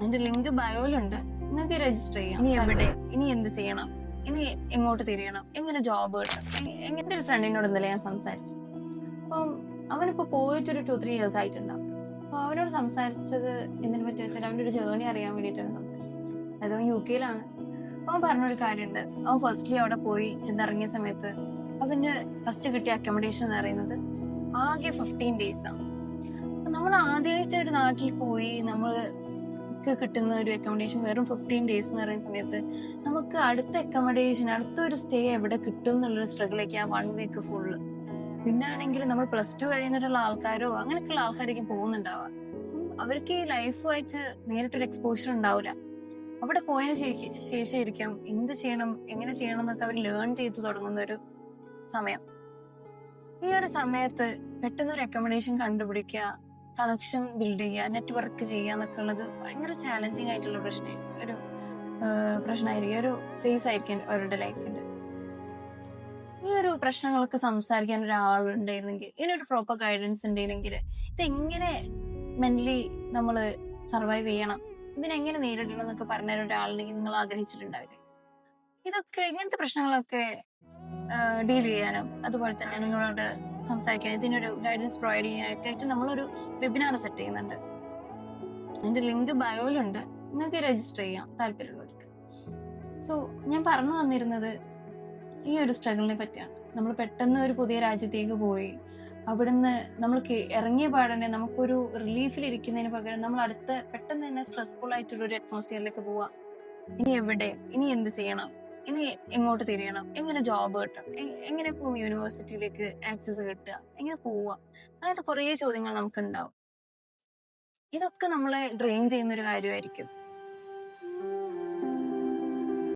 അതിന്റെ ലിങ്ക് ബയോയിലുണ്ട്. നിങ്ങൾക്ക് രജിസ്റ്റർ ചെയ്യാം. ഇനി എവിടെ, ഇനി എന്ത് ചെയ്യണം, ഇനി എങ്ങോട്ട് തിരിയണം, എങ്ങനെ ജോബ് കിട്ടും. എന്റെ ഒരു ഫ്രണ്ടിനോട് ഇന്നലെ ഞാൻ സംസാരിച്ചു. അപ്പം അവനിപ്പോ പോയിട്ടൊരു 2-3 years ആയിട്ടുണ്ടാവും. സോ അവനോട് സംസാരിച്ചത് എന്തിനെ പറ്റി വെച്ചാൽ അവൻ്റെ ഒരു ജേർണി അറിയാൻ വേണ്ടിയിട്ടാണ് സംസാരിച്ചത്. അതായത് അവൻ UK യിലാണ്. അവൻ പറഞ്ഞൊരു കാര്യമുണ്ട്. അവൻ ഫസ്റ്റ്ലി അവിടെ പോയി ചെന്നിറങ്ങിയ സമയത്ത് അവന് ഫസ്റ്റ് കിട്ടിയ അക്കോമഡേഷൻ എന്ന് പറയുന്നത് ആകെ 15 days ആണ്. നമ്മൾ ആദ്യമായിട്ട് ഒരു നാട്ടിൽ പോയി നമ്മൾക്ക് കിട്ടുന്ന ഒരു അക്കോമഡേഷൻ വെറും 15 days എന്ന് പറയുന്ന സമയത്ത് നമുക്ക് അടുത്ത അക്കോമഡേഷൻ, അടുത്തൊരു സ്റ്റേ എവിടെ കിട്ടും എന്നുള്ളൊരു സ്ട്രഗിളൊക്കെ ആ 1 week ഫുള്ള്. പിന്നെ ആണെങ്കിൽ നമ്മൾ +2 കഴിഞ്ഞിട്ടുള്ള ആൾക്കാരോ അങ്ങനെയൊക്കെയുള്ള ആൾക്കാരൊക്കെ പോകുന്നുണ്ടാവുക. അവർക്ക് ഈ ലൈഫുമായിട്ട് നേരിട്ടൊരു എക്സ്പോഷർ ഉണ്ടാവില്ല. അവിടെ പോയതിന് ശേഷം ഇരിക്കാം എന്ത് ചെയ്യണം, എങ്ങനെ ചെയ്യണം എന്നൊക്കെ അവർ ലേൺ ചെയ്ത് തുടങ്ങുന്ന ഒരു സമയം. ഈ ഒരു സമയത്ത് പെട്ടെന്നൊരു അക്കോമഡേഷൻ കണ്ടുപിടിക്കുക, കണക്ഷൻ ബിൽഡ് ചെയ്യുക, നെറ്റ്വർക്ക് ചെയ്യുക എന്നൊക്കെ ഉള്ളത് ഭയങ്കര ചാലഞ്ചിങ് ആയിട്ടുള്ള പ്രശ്നമായിരിക്കും, ഒരു ഫേസ് ആയിരിക്കും അവരുടെ ലൈഫിന്റെ. ഈ ഒരു പ്രശ്നങ്ങളൊക്കെ സംസാരിക്കാൻ ഒരാളുണ്ടായിരുന്നെങ്കിൽ, ഇതിനൊരു പ്രോപ്പർ ഗൈഡൻസ് ഉണ്ടെങ്കിൽ ഇതെങ്ങനെ മെന്റലി നമ്മൾ സർവൈവ് ചെയ്യണം, ഇതിനെങ്ങനെ നേരിടണം എന്നൊക്കെ പറഞ്ഞ ഒരാളുണ്ടെങ്കിൽ നിങ്ങൾ ആഗ്രഹിച്ചിട്ടുണ്ടാവില്ലേ? ഇതൊക്കെ ഇങ്ങനത്തെ പ്രശ്നങ്ങളൊക്കെ ഡീൽ ചെയ്യാനും അതുപോലെ തന്നെ നിങ്ങളോട് സംസാരിക്കാനും ഇതിനൊരു ഗൈഡൻസ് പ്രൊവൈഡ് ചെയ്യാനൊക്കെ നമ്മളൊരു വെബിനാർ സെറ്റ് ചെയ്യുന്നുണ്ട്. അതിന്റെ ലിങ്ക് ബയോയിലുണ്ട്. നിങ്ങൾക്ക് രജിസ്റ്റർ ചെയ്യാം താല്പര്യമുള്ളവർക്ക്. സോ ഞാൻ പറഞ്ഞു തന്നിരുന്നത് ഈ ഒരു സ്ട്രഗിളിനെ പറ്റിയാണ്. നമ്മൾ പെട്ടെന്ന് ഒരു പുതിയ രാജ്യത്തേക്ക് പോയി അവിടുന്ന് നമ്മൾക്ക് ഇറങ്ങിയ പാടന്നെ നമുക്കൊരു റിലീഫിലിരിക്കുന്നതിന് പകരം നമ്മൾ അടുത്ത പെട്ടെന്ന് തന്നെ സ്ട്രെസ്ഫുൾ ആയിട്ടുള്ള ഒരു അറ്റ്മോസ്ഫിയറിലേക്ക് പോവാം. ഇനി എവിടെ, ഇനി എന്ത് ചെയ്യണം, ഇനി എങ്ങോട്ട് തിരിയണം, എങ്ങനെ ജോബ് കിട്ടും, എങ്ങനെ പോവും യൂണിവേഴ്സിറ്റിയിലേക്ക് ആക്സസ് കിട്ടുക, എങ്ങനെ പോവാം, അങ്ങനത്തെ കുറേ ചോദ്യങ്ങൾ നമുക്ക് ഉണ്ടാവും. ഇതൊക്കെ നമ്മളെ ഡ്രെയിൻ ചെയ്യുന്ന ഒരു കാര്യമായിരിക്കും.